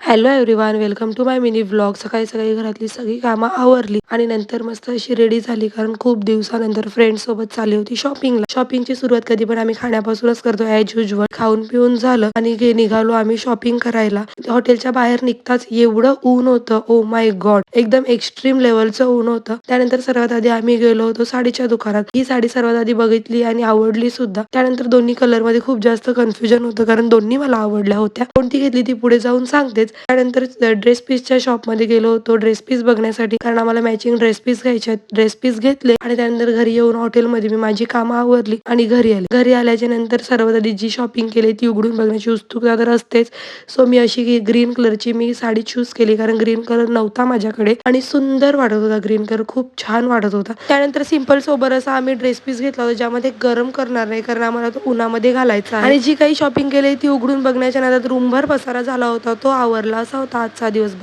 Hello everyone, welcome to my mini vlog. सकाळी सकाळी घरातली सगळी कामं आवरली आणि नंतर मस्त अशी रेडी झाली, कारण खूप दिवसानंतर फ्रेंड सोबत चालली होती शॉपिंगला. शॉपिंगची सुरुवात कधी पण आम्ही खाण्यापासूनच करतो ॲज युजल. खाऊन पिऊन झालं आणि निघालो आम्ही शॉपिंग करायला. हॉटेलच्या बाहेर निघताच एवढं ऊन होतं, ओ माय गॉड, एकदम एक्स्ट्रीम लेवलचं ऊन होतं. त्यानंतर सर्वात आधी आम्ही गेलो होतो साडीच्या दुकानात. ही साडी सर्वात आधी बघितली आणि आवडली सुद्धा. त्यानंतर दोन्ही कलर मध्ये खूप जास्त कन्फ्युजन होतं, कारण दोन्ही मला आवडल्या होत्या. कोणती घेतली ती पुढे जाऊन सांगतेच. त्यानंतर ड्रेस पीसच्या शॉपमध्ये गेलो होतो ड्रेस पीस बघण्यासाठी, कारण आम्हाला मॅचिंग ड्रेस पीस घ्यायचे. ड्रेस पीस घेतले आणि त्यानंतर घरी येऊन हॉटेलमध्ये मी माझी कामं आवरली आणि घरी आले. घरी आल्याच्या नंतर सर्वात आधी जी शॉपिंग केली ती उघडून बघण्याची उत्सुकता तर असतेच. सो मी अशी ग्रीन कलरची साडी चूज केली, कारण ग्रीन कलर नव्हता माझ्याकडे आणि सुंदर वाटत होता. ग्रीन कलर खूप छान वाटत होता. त्यानंतर सिंपल सोबर असा आम्ही ड्रेस पीस घेतला होता, ज्यामध्ये गरम करणार नाही, कारण आम्हाला तो उन्हामध्ये घालायचा आहे. आणि जी काही शॉपिंग केली ती उघडून बघण्याच्या नादात रूमभर पसारा झाला होता, तो आवरला. असा होता आजचा दिवस.